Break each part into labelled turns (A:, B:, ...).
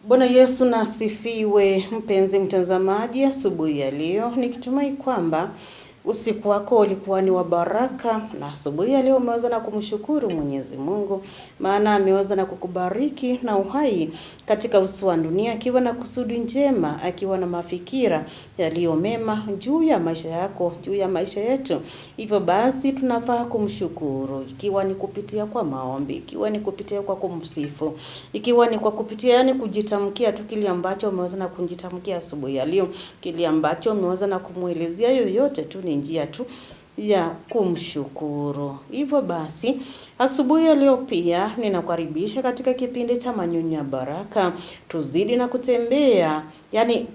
A: Bwana Yesu na asifiwe, mpenzi mtazamaji. Asubuhi ya leo nikitumai kwamba usiku wako ulikuwa ni wa baraka, na asubuhi ya leo umeweza na kumshukuru Mwenyezi Mungu, maana ameweza na kukubariki na uhai katika uso wa dunia, akiwa na kusudi njema, akiwa na mafikira yaliyo mema juu ya maisha yako, juu ya maisha yetu. Hivyo basi tunafaa kumshukuru, ikiwa ni kupitia kwa maombi, ikiwa ni kupitia kwa kumsifu, ikiwa ni kwa kupitia kujitamkia tu kile ambacho umeweza na kujitamkia asubuhi ya leo, kile ambacho umeweza na kumuelezea yoyote tu ni njia tu ya kumshukuru. Hivyo basi asubuhi ya leo pia ninakukaribisha katika kipindi cha Manyunyu ya Baraka. Tuzidi na kutembea,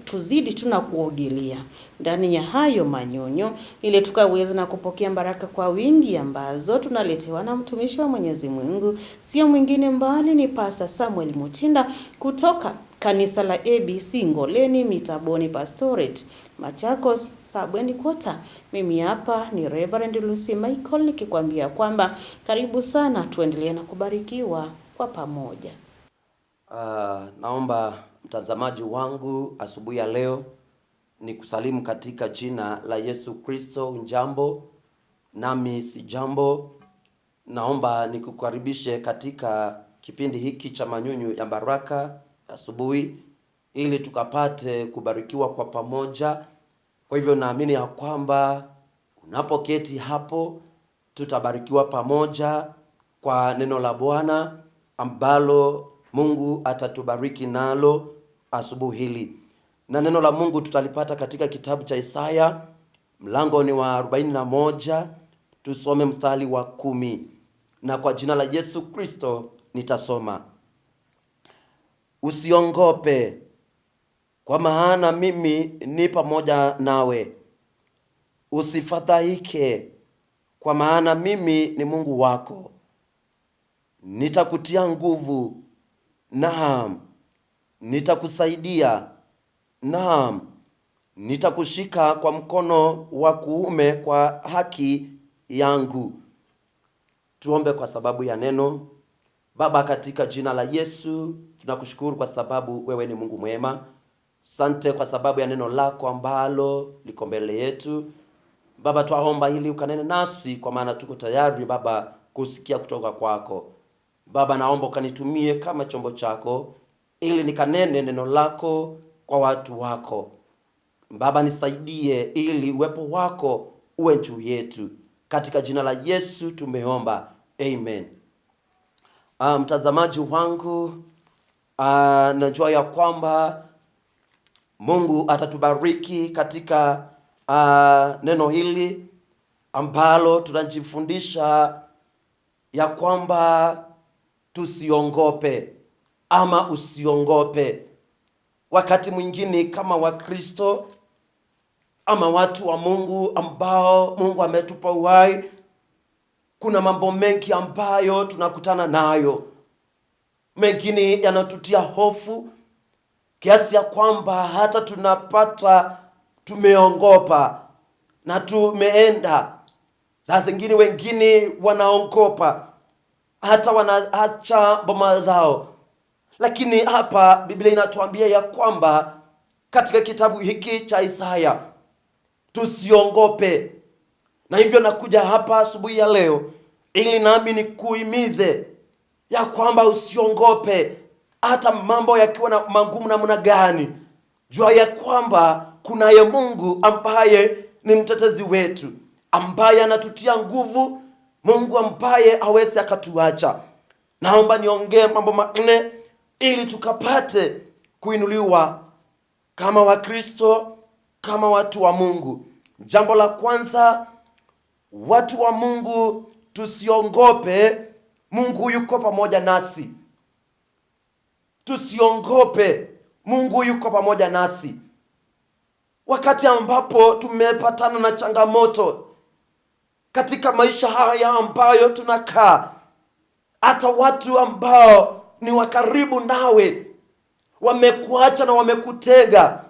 A: tuzidi tu na kuogelea ndani ya hayo manyunyu, ili tukaweza na kupokea baraka kwa wingi ambazo tunaletewa na mtumishi wa Mwenyezi Mungu, sio mwingine mbali ni Pastor Samuel Mutinda kutoka kanisa la ABC Ngoleni Mitaboni Pastorate, Machakos, Sabweni Kota. Mimi hapa ni Reverend Lucy Michael nikikwambia kwamba karibu sana, tuendelee na kubarikiwa kwa pamoja.
B: Naomba mtazamaji wangu asubuhi ya leo ni kusalimu katika jina la Yesu Kristo. Njambo, nami si jambo. Naomba nikukaribishe katika kipindi hiki cha Manyunyu ya Baraka asubuhi, ili tukapate kubarikiwa kwa pamoja. Kwa hivyo naamini ya kwamba unapoketi hapo tutabarikiwa pamoja kwa neno la Bwana ambalo Mungu atatubariki nalo asubuhi hili. Na neno la Mungu tutalipata katika kitabu cha Isaya, mlango ni wa 41, tusome mstari wa 10. Na kwa jina la Yesu Kristo nitasoma. Usiongope, kwa maana mimi ni pamoja nawe. Usifadhaike, kwa maana mimi ni Mungu wako. Nitakutia nguvu, naam, nitakusaidia, naam, nitakushika kwa mkono wa kuume kwa haki yangu. Tuombe kwa sababu ya neno. Baba, katika jina la Yesu tunakushukuru kwa sababu wewe ni Mungu mwema. Sante kwa sababu ya neno lako ambalo liko mbele yetu. Baba, twaomba ili ukanene nasi, kwa maana tuko tayari Baba kusikia kutoka kwako. Baba, naomba ukanitumie kama chombo chako ili nikanene neno lako kwa watu wako. Baba, nisaidie ili uwepo wako uwe juu yetu. Katika jina la Yesu tumeomba. Amen. Mtazamaji wangu, najua ya kwamba Mungu atatubariki katika neno hili ambalo tunajifundisha ya kwamba tusiongope ama usiongope. Wakati mwingine kama Wakristo ama watu wa Mungu ambao Mungu ametupa uhai, kuna mambo mengi ambayo tunakutana nayo. Mengine yanatutia hofu kiasi ya kwamba hata tunapata tumeongopa na tumeenda. Saa zingine wengine wanaongopa hata wanaacha boma zao. Lakini hapa Biblia inatuambia ya kwamba katika kitabu hiki cha Isaya tusiongope. Na hivyo nakuja hapa asubuhi ya leo ili nami nikuhimize ya kwamba usiongope, hata mambo yakiwa na magumu namna gani. Jua ya kwamba kunaye Mungu ambaye ni mtetezi wetu, ambaye anatutia nguvu, Mungu ambaye hawezi akatuacha. Naomba niongee mambo manne ili tukapate kuinuliwa kama Wakristo, kama watu wa Mungu. Jambo la kwanza, watu wa Mungu tusiongope, Mungu yuko pamoja nasi. Tusiongope, Mungu yuko pamoja nasi. Wakati ambapo tumepatana na changamoto katika maisha haya ambayo tunakaa, hata watu ambao ni wakaribu nawe wamekuacha na wamekutega,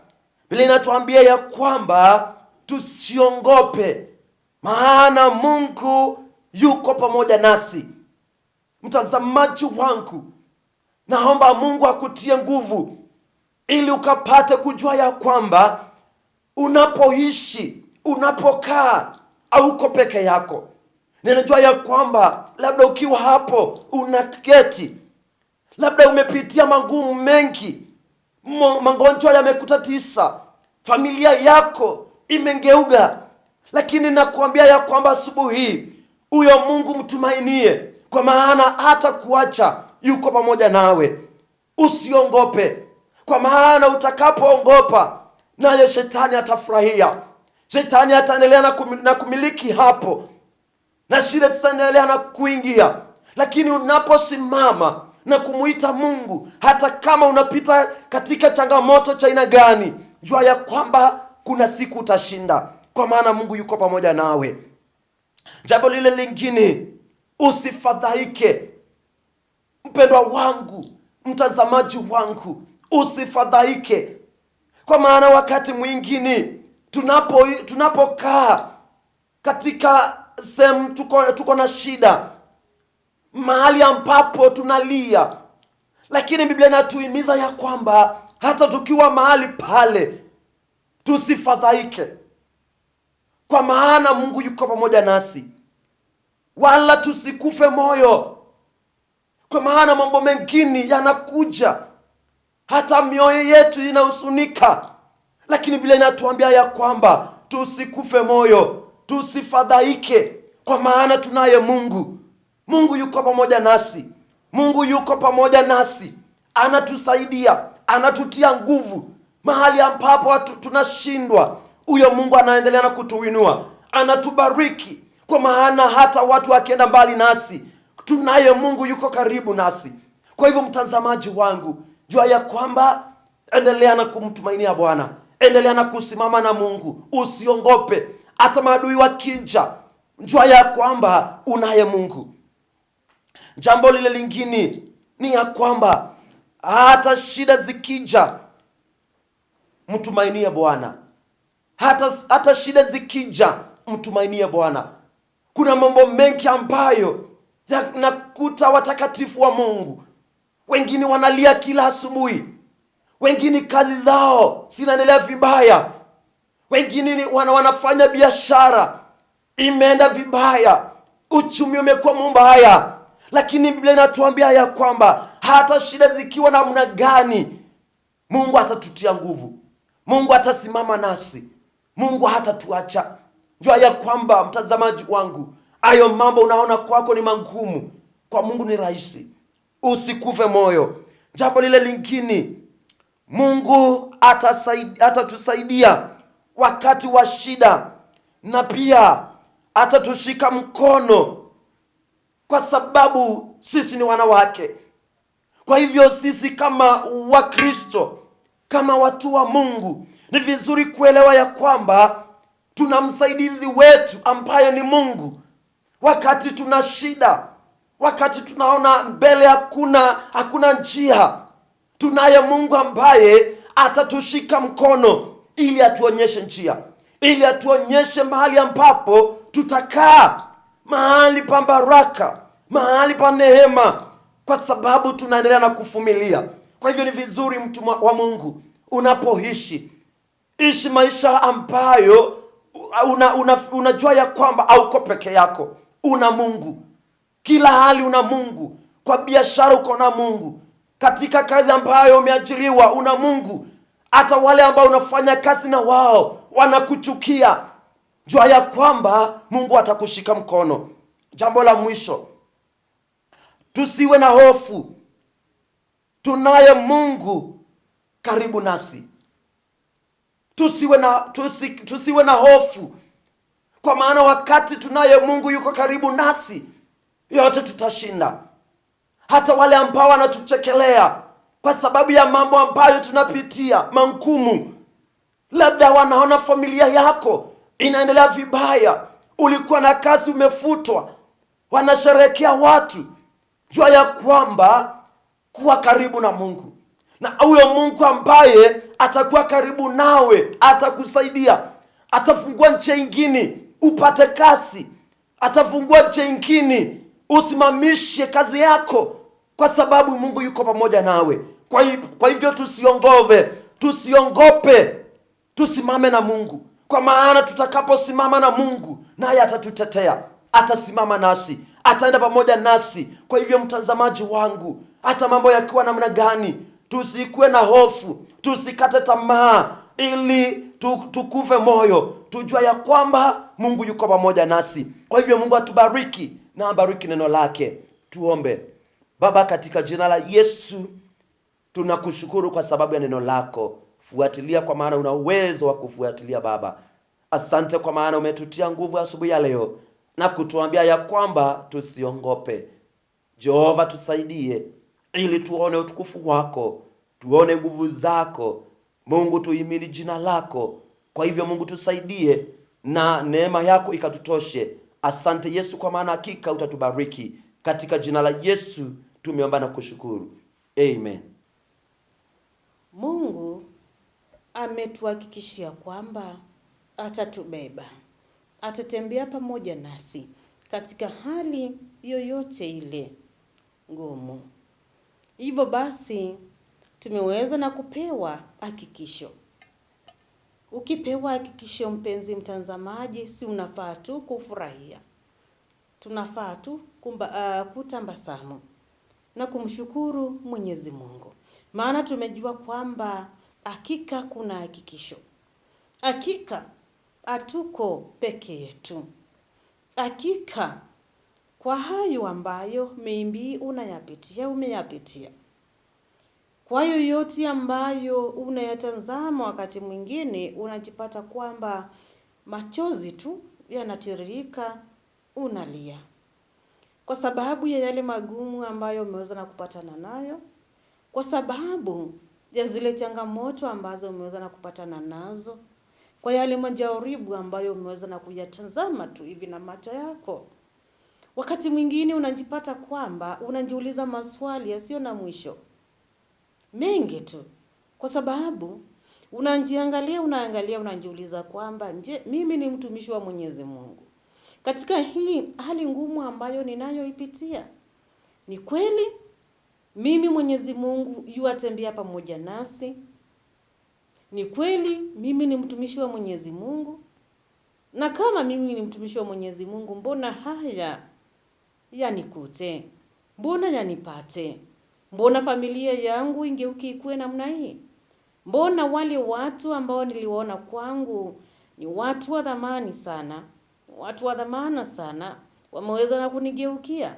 B: Biblia inatuambia ya kwamba tusiongope, maana Mungu yuko pamoja nasi. Mtazamaji wangu, naomba Mungu akutie nguvu ili ukapate kujua ya kwamba unapoishi, unapokaa, hauko peke yako. Ninajua ya kwamba labda ukiwa hapo unaketi, labda umepitia magumu mengi, magonjwa yamekutatisa, familia yako imengeuka, lakini nakuambia ya kwamba asubuhi huyo Mungu mtumainie, kwa maana hata kuacha, yuko pamoja nawe. Usiongope, kwa maana utakapoogopa naye shetani atafurahia. Shetani ataendelea na kumiliki hapo, na shida zitaendelea na kuingia. Lakini unaposimama na kumuita Mungu, hata kama unapita katika changamoto cha aina gani, jua ya kwamba kuna siku utashinda, kwa maana Mungu yuko pamoja nawe. Jambo lile lingine, usifadhaike. Mpendwa wangu, mtazamaji wangu, usifadhaike, kwa maana wakati mwingine tunapokaa katika sehemu tuko na shida, mahali ambapo tunalia, lakini Biblia inatuhimiza ya kwamba hata tukiwa mahali pale tusifadhaike, kwa maana Mungu yuko pamoja nasi. Wala tusikufe moyo, kwa maana mambo mengine yanakuja, hata mioyo yetu inahuzunika, lakini Biblia inatuambia ya kwamba tusikufe moyo, tusifadhaike, kwa maana tunaye Mungu. Mungu yuko pamoja nasi. Mungu yuko pamoja nasi, anatusaidia, anatutia nguvu mahali ambapo tunashindwa. Huyo Mungu anaendelea na kutuinua, anatubariki, kwa maana hata watu wakienda mbali nasi, tunaye Mungu yuko karibu nasi. Kwa hivyo mtazamaji wangu, jua ya kwamba endelea na kumtumainia Bwana, endelea na kusimama na Mungu, usiongope. Hata maadui wakija, jua ya kwamba unaye Mungu. Jambo lile lingine ni ya kwamba hata shida zikija, mtumainie Bwana. Hata shida zikija, mtumainie Bwana. Kuna mambo mengi ambayo yanakuta watakatifu wa Mungu. Wengine wanalia kila asubuhi, wengine kazi zao zinaendelea vibaya, wengine wanafanya biashara imeenda vibaya, uchumi umekuwa mbaya, lakini Biblia inatuambia ya kwamba hata shida zikiwa namna gani, Mungu atatutia nguvu, Mungu atasimama nasi, Mungu hatatuacha. Jua ya kwamba mtazamaji wangu, hayo mambo unaona kwako ni magumu, kwa Mungu ni rahisi. Usikufe moyo. Jambo lile lingine, Mungu atatusaidia wakati wa shida, na pia atatushika mkono, kwa sababu sisi ni wanawake. Kwa hivyo sisi kama Wakristo, kama watu wa Mungu, ni vizuri kuelewa ya kwamba tuna msaidizi wetu ambaye ni Mungu. Wakati tuna shida, wakati tunaona mbele hakuna njia, tunaye Mungu ambaye atatushika mkono ili atuonyeshe njia, ili atuonyeshe mahali ambapo tutakaa, mahali pa baraka, mahali pa neema, kwa sababu tunaendelea na kuvumilia. Kwa hivyo ni vizuri mtu wa Mungu, unapoishi, ishi maisha ambayo unajua ya kwamba hauko peke yako, una Mungu. Kila hali una Mungu. Kwa biashara uko na Mungu, katika kazi ambayo umeajiriwa una Mungu. Hata wale ambao unafanya kazi na wao wanakuchukia, jua ya kwamba Mungu atakushika mkono. Jambo la mwisho, tusiwe na hofu. Tunaye Mungu karibu nasi. Tusiwe na hofu, kwa maana wakati tunaye Mungu yuko karibu nasi, yote tutashinda. Hata wale ambao wanatuchekelea kwa sababu ya mambo ambayo tunapitia magumu, labda wanaona familia yako inaendelea vibaya, ulikuwa na kazi umefutwa, wanasherehekea watu, jua ya kwamba kuwa karibu na Mungu, na huyo Mungu ambaye atakuwa karibu nawe atakusaidia. Atafungua njia nyingine upate kazi, atafungua njia nyingine usimamishe kazi yako, kwa sababu Mungu yuko pamoja nawe. Kwa Kwa hivyo tusiongope, tusimame na Mungu, kwa maana tutakaposimama na Mungu, naye atatutetea, atasimama nasi, ataenda pamoja nasi. Kwa hivyo mtazamaji wangu, hata mambo yakiwa namna gani, tusikuwe na hofu, tusikate tamaa, ili tukuve moyo, tujua ya kwamba Mungu yuko pamoja nasi. Kwa hivyo Mungu atubariki na abariki neno lake. Tuombe. Baba, katika jina la Yesu tunakushukuru kwa sababu ya neno lako. Fuatilia, kwa maana una uwezo wa kufuatilia Baba. Asante kwa maana umetutia nguvu asubuhi ya leo na kutuambia ya kwamba tusiongope. Jehova, tusaidie ili tuone utukufu wako, tuone nguvu zako. Mungu, tuhimili jina lako. Kwa hivyo Mungu, tusaidie na neema yako ikatutoshe. Asante Yesu, kwa maana hakika utatubariki. Katika jina la Yesu tumeomba na kushukuru. Amen.
A: Mungu ametuhakikishia kwamba atatubeba, atatembea pamoja nasi katika hali yoyote ile ngumu. Hivyo basi tumeweza na kupewa hakikisho. Ukipewa hakikisho, mpenzi mtazamaji, si unafaa tu kufurahia, tunafaa tu kutambasamu na kumshukuru Mwenyezi Mungu, maana tumejua kwamba hakika kuna hakikisho. Hakika hatuko peke yetu. Hakika kwa hayo ambayo maybe umeyapitia, kwa yoyote ambayo unayatazama, wakati mwingine unajipata kwamba machozi tu yanatiririka, unalia kwa sababu ya yale magumu ambayo umeweza na kupatana nayo, kwa sababu ya zile changamoto ambazo umeweza na kupatana nazo, kwa yale majaribu ambayo umeweza na kuyatazama tu hivi na macho yako. Wakati mwingine unajipata kwamba unajiuliza maswali yasiyo na mwisho mengi tu, kwa sababu unajiuliza kwamba je, mimi ni mtumishi wa Mwenyezi Mungu katika hii hali ngumu ambayo ninayoipitia? Ni kweli mimi Mwenyezi Mungu yuatembea pamoja nasi? Ni kweli mimi ni mtumishi wa Mwenyezi Mungu? Na kama mimi ni mtumishi wa Mwenyezi Mungu, mbona haya yanikute? Mbona yanipate? Mbona familia yangu ingeuki ikuwe namna hii? Mbona wale watu ambao niliona kwangu ni watu wa dhamani sana, watu wa dhamana sana, wameweza na kunigeukia?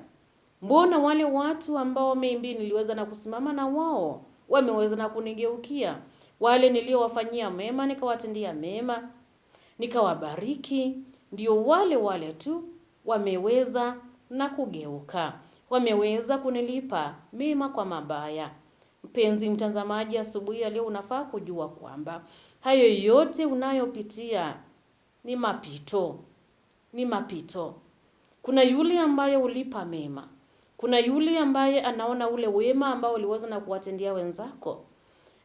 A: Mbona wale watu ambao mimi niliweza na kusimama na wao wameweza na kunigeukia? Wale niliowafanyia mema nikawatendea mema, nikawabariki, ndio wale tu wameweza na kugeuka, wameweza kunilipa mema kwa mabaya. Mpenzi mtazamaji, asubuhi ya leo unafaa kujua kwamba hayo yote unayopitia ni mapito. Kuna yule ambaye ulipa mema, kuna yule ambaye anaona ule wema ambao uliweza na kuwatendea wenzako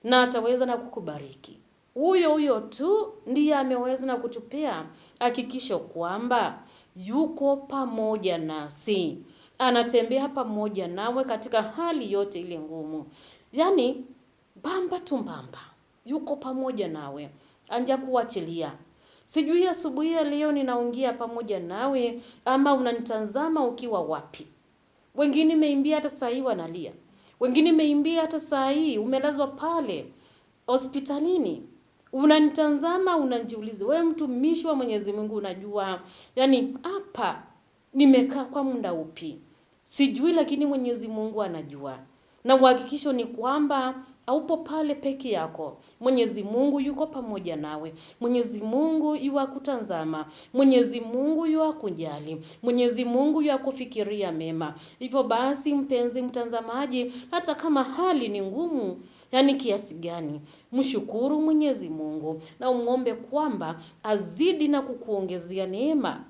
A: na ataweza na kukubariki. Huyo tu ndiye ameweza na kutupea hakikisho kwamba yuko pamoja nasi, anatembea pamoja nawe katika hali yote ile ngumu. Yani bamba tumbamba, yuko pamoja nawe, anja kuachilia. Sijui asubuhi ya leo ninaongea pamoja nawe ama unanitazama ukiwa wapi. Wengine meimbia hata saa hii wanalia, wengine meimbia hata saa hii umelazwa pale hospitalini. Unanitazama, unajiuliza, wewe mtumishi wa Mwenyezi Mungu, unajua yani hapa nimekaa kwa muda upi? Sijui, lakini Mwenyezi Mungu anajua. Na uhakikisho ni kwamba haupo pale peke yako. Mwenyezi Mungu yuko pamoja nawe. Mwenyezi Mungu yuakutazama. Mwenyezi Mungu yuakujali. Mwenyezi Mungu yuakufikiria mema. Hivyo basi, mpenzi mtazamaji, hata kama hali ni ngumu yani kiasi gani, mshukuru Mwenyezi Mungu na umwombe kwamba azidi na kukuongezea neema.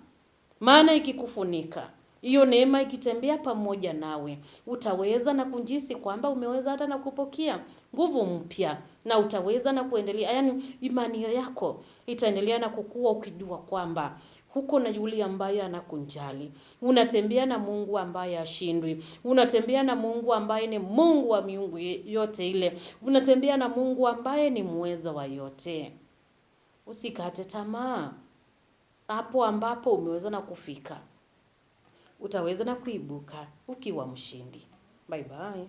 A: Maana ikikufunika, hiyo neema ikitembea pamoja nawe, utaweza na kunjisi kwamba umeweza hata na kupokea nguvu mpya, na utaweza na kuendelea, yani imani yako itaendelea na kukua ukijua kwamba huko na yule ambaye anakunjali. Unatembea na Mungu ambaye hashindwi. Unatembea na Mungu ambaye ni Mungu wa miungu yote ile. Unatembea na Mungu ambaye ni muweza wa yote. Usikate tamaa. Hapo ambapo umeweza na kufika, utaweza na kuibuka ukiwa mshindi. Bye bye.